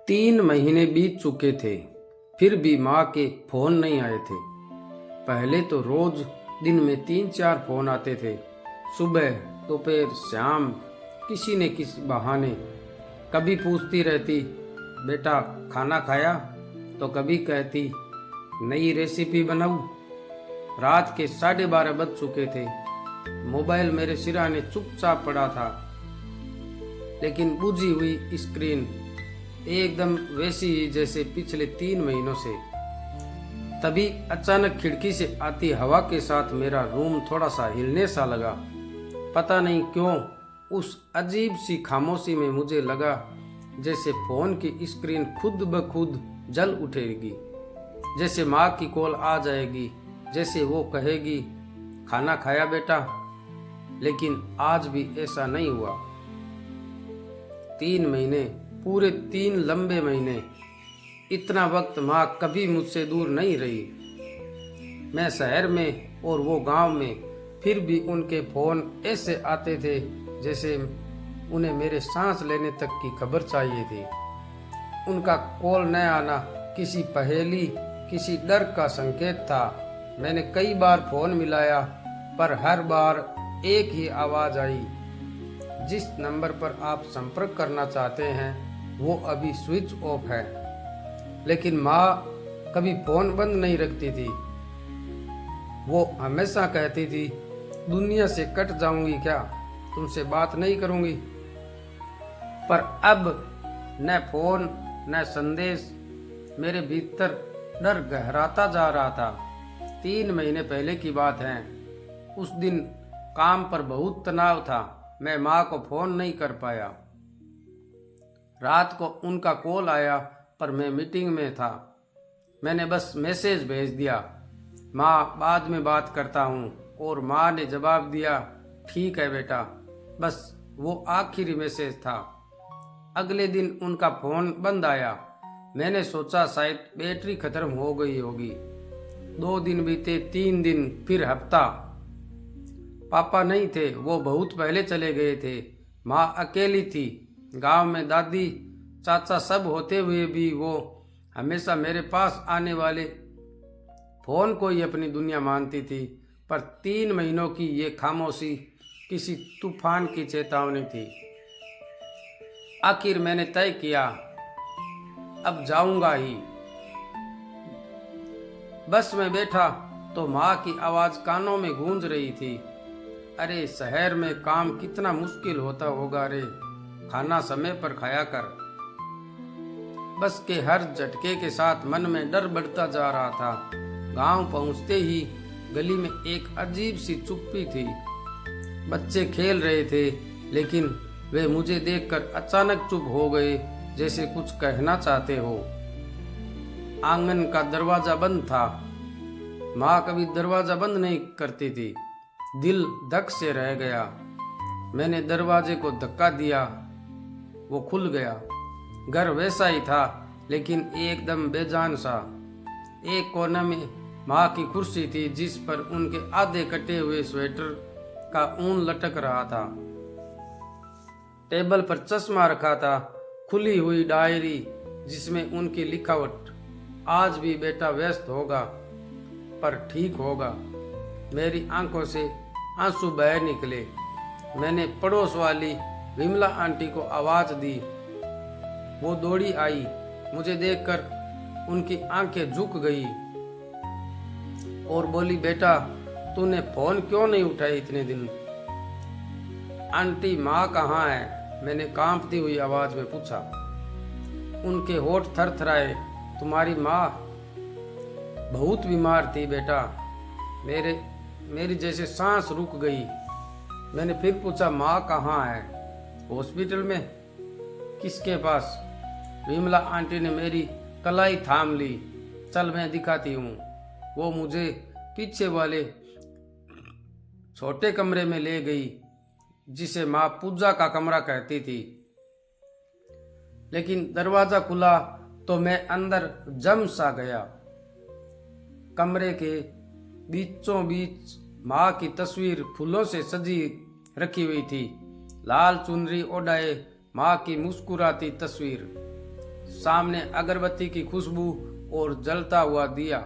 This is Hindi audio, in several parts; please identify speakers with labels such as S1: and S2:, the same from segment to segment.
S1: 3 महीने बीत चुके थे, फिर भी माँ के फोन नहीं आए थे। पहले तो रोज दिन में 3-4 फोन आते थे, सुबह, दोपहर, शाम, किसी न किसी बहाने। कभी पूछती रहती, बेटा खाना खाया? तो कभी कहती, नई रेसिपी बनाऊं? रात के 12:30 बज चुके थे। मोबाइल मेरे सिरहाने चुपचाप पड़ा था, लेकिन बुझी हुई स्क्रीन एकदम वैसी ही जैसे पिछले 3 महीनों से। तभी अचानक खिड़की से आती हवा के साथ मेरा रूम थोड़ा सा हिलने सा लगा। पता नहीं क्यों उस अजीब सी खामोशी में मुझे लगा जैसे फोन की स्क्रीन खुद ब खुद जल उठेगी, जैसे माँ की कॉल आ जाएगी, जैसे वो कहेगी, खाना खाया बेटा? लेकिन आज भी ऐसा नहीं हुआ। 3 महीने, पूरे 3 लंबे महीने। इतना वक्त माँ कभी मुझसे दूर नहीं रही। मैं शहर में और वो गांव में, फिर भी उनके फोन ऐसे आते थे जैसे उन्हें मेरे सांस लेने तक की खबर चाहिए थी। उनका कॉल न आना किसी पहेली, किसी डर का संकेत था। मैंने कई बार फोन मिलाया, पर हर बार एक ही आवाज आई, जिस नंबर पर आप संपर्क करना चाहते हैं वो अभी स्विच ऑफ है। लेकिन माँ कभी फोन बंद नहीं रखती थी। वो हमेशा कहती थी, दुनिया से कट जाऊंगी क्या, तुमसे बात नहीं करूंगी। पर अब न फोन न संदेश, मेरे भीतर डर गहराता जा रहा था। 3 महीने पहले की बात है। उस दिन काम पर बहुत तनाव था, मैं माँ को फोन नहीं कर पाया। रात को उनका कॉल आया, पर मैं मीटिंग में था। मैंने बस मैसेज भेज दिया, माँ बाद में बात करता हूँ, और माँ ने जवाब दिया, ठीक है बेटा। बस वो आखिरी मैसेज था। अगले दिन उनका फोन बंद आया। मैंने सोचा शायद बैटरी खत्म हो गई होगी। 2 दिन बीते, 3 दिन, फिर हफ्ता। पापा नहीं थे, वो बहुत पहले चले गए थे। माँ अकेली थी। गांव में दादी चाचा सब होते हुए भी वो हमेशा मेरे पास आने वाले फोन को ही अपनी दुनिया मानती थी। पर 3 महीनों की ये खामोशी किसी तूफान की चेतावनी थी। आखिर मैंने तय किया, अब जाऊंगा ही। बस में बैठा तो माँ की आवाज कानों में गूंज रही थी, अरे शहर में काम कितना मुश्किल होता होगा रे, खाना समय पर खाया कर। बस के हर झटके के साथ मन में डर बढ़ता जा रहा था। गांव पहुंचते ही गली में एक अजीब सी चुप्पी थी। बच्चे खेल रहे थे, लेकिन वे मुझे देखकर अचानक चुप हो गए, जैसे कुछ कहना चाहते हो। आंगन का दरवाजा बंद था। माँ कभी दरवाजा बंद नहीं करती थी। दिल धक से रह गया। मैंने दरवाजे को धक्का दिया, वो खुल गया। घर वैसा ही था, लेकिन एकदम बेजान सा। एक कोने में माँ की कुर्सी थी, जिस पर उनके आधे कटे हुए स्वेटर का ऊन लटक रहा था। टेबल पर चश्मा रखा था, खुली हुई डायरी जिसमें उनकी लिखावट, आज भी बेटा व्यस्त होगा पर ठीक होगा। मेरी आंखों से आंसू बह निकले। मैंने पड़ोस वाली विमला आंटी को आवाज दी। वो दौड़ी आई। मुझे देखकर उनकी आंखें झुक गई और बोली, बेटा तूने फोन क्यों नहीं उठाई इतने दिन? आंटी माँ कहाँ है? मैंने कांपती हुई आवाज में पूछा। उनके होठ थरथराए। तुम्हारी माँ बहुत बीमार थी बेटा। मेरी जैसे सांस रुक गई। मैंने फिर पूछा, माँ कहाँ है? हॉस्पिटल में। किसके पास? विमला आंटी ने मेरी कलाई थाम ली। चल मैं दिखाती हूँ। वो मुझे पीछे वाले छोटे कमरे में ले गई, जिसे माँ पूजा का कमरा कहती थी। लेकिन दरवाजा खुला तो मैं अंदर जम सा गया। कमरे के बीचों बीच माँ की तस्वीर फूलों से सजी रखी हुई थी। लाल चुनरी ओढ़ाए माँ की मुस्कुराती तस्वीर। सामने अगरबत्ती की खुशबू और जलता हुआ दिया।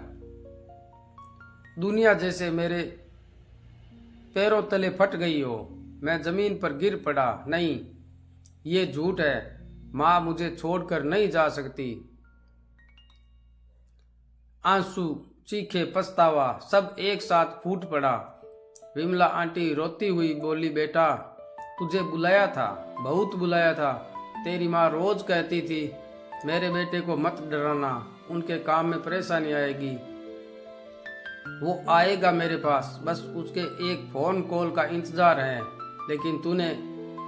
S1: दुनिया जैसे मेरे पैरों तले फट गई हो। मैं जमीन पर गिर पड़ा। नहीं, ये झूठ है। माँ मुझे छोड़कर नहीं जा सकती। आंसू, चीखे, पछतावा सब एक साथ फूट पड़ा। विमला आंटी रोती हुई बोली, बेटा तुझे बुलाया था, बहुत बुलाया था। तेरी माँ रोज कहती थी मेरे बेटे को मत डराना, उनके काम में परेशानी आएगी। वो आएगा मेरे पास, बस उसके एक फोन कॉल का इंतजार है। लेकिन तूने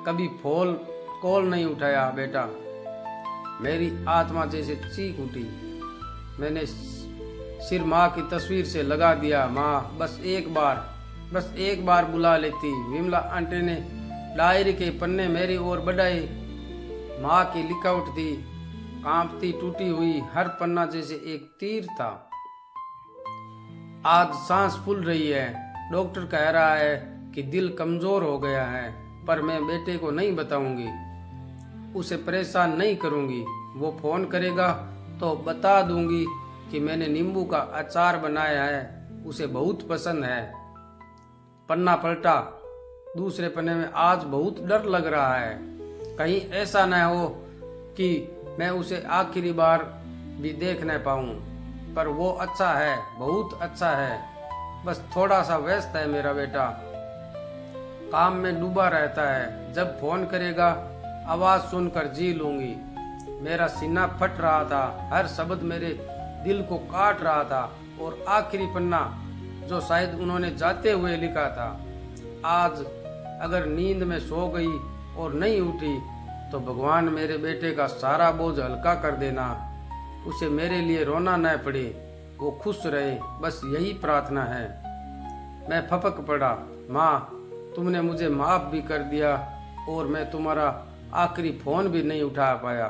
S1: कभी फोन कॉल नहीं उठाया बेटा। मेरी आत्मा जैसे चीख उठी। मैंने सिर माँ की तस्वीर से लगा दिया। माँ बस एक बार बुला लेती। विमला आंटी ने डायरी के पन्ने मेरी ओर बढ़ाए। माँ की लिखावट थी, कांपती टूटी हुई, हर पन्ना जैसे एक तीर था। आज सांस फूल रही है। डॉक्टर कह रहा है कि दिल कमजोर हो गया है, पर मैं बेटे को नहीं बताऊंगी, उसे परेशान नहीं करूंगी। वो फोन करेगा तो बता दूंगी कि मैंने नींबू का अचार बनाया है, उसे बहुत पसंद है। पन्ना पलटा। दूसरे पन्ने में आज बहुत डर लग रहा है, कहीं ऐसा न हो कि मैं उसे आखिरी बार भी देख न पाऊं। पर वो अच्छा है, बहुत अच्छा है, बस थोड़ा सा व्यस्त है मेरा बेटा, काम में डूबा रहता है। जब फोन करेगा आवाज सुनकर जी लूंगी। मेरा सीना फट रहा था, हर शब्द मेरे दिल को काट रहा था। और आखिरी पन्ना जो शायद उन्होंने जाते हुए लिखा था, आज अगर नींद में सो गई और नहीं उठी तो भगवान मेरे बेटे का सारा बोझ हल्का कर देना, उसे मेरे लिए रोना न पड़े, वो खुश रहे, बस यही प्रार्थना है। मैं फपक पड़ा। माँ तुमने मुझे माफ भी कर दिया और मैं तुम्हारा आखिरी फोन भी नहीं उठा पाया।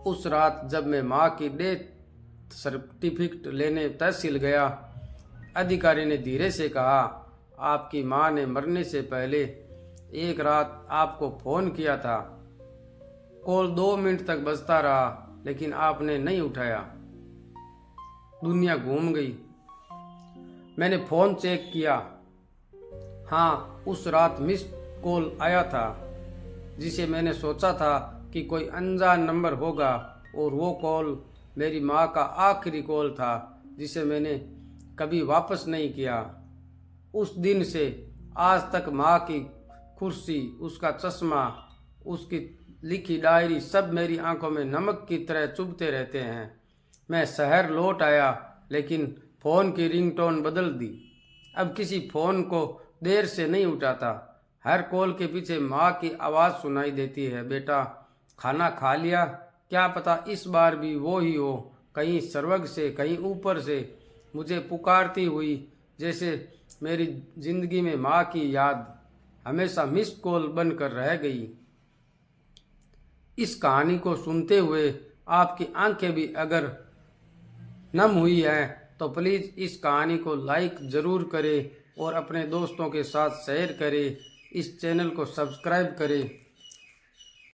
S1: उस रात जब मैं माँ की डेथ सर्टिफिकेट लेने तहसील गया, अधिकारी ने धीरे से कहा, आपकी माँ ने मरने से पहले एक रात आपको फोन किया था। कॉल 2 मिनट तक बजता रहा, लेकिन आपने नहीं उठाया। दुनिया घूम गई। मैंने फोन चेक किया। हाँ, उस रात मिस कॉल आया था, जिसे मैंने सोचा था कि कोई अनजान नंबर होगा, और वो कॉल मेरी माँ का आखिरी कॉल था, जिसे मैंने कभी वापस नहीं किया। उस दिन से आज तक माँ की कुर्सी, उसका चश्मा, उसकी लिखी डायरी सब मेरी आंखों में नमक की तरह चुभते रहते हैं। मैं शहर लौट आया, लेकिन फ़ोन की रिंगटोन बदल दी। अब किसी फ़ोन को देर से नहीं उठाता। हर कॉल के पीछे माँ की आवाज़ सुनाई देती है, बेटा खाना खा लिया? क्या पता इस बार भी वो ही हो, कहीं स्वर्ग से, कहीं ऊपर से मुझे पुकारती हुई, जैसे मेरी जिंदगी में माँ की याद हमेशा मिस कॉल बनकर रह गई। इस कहानी को सुनते हुए आपकी आंखें भी अगर नम हुई हैं तो प्लीज़ इस कहानी को लाइक ज़रूर करें और अपने दोस्तों के साथ शेयर करें। इस चैनल को सब्सक्राइब करें।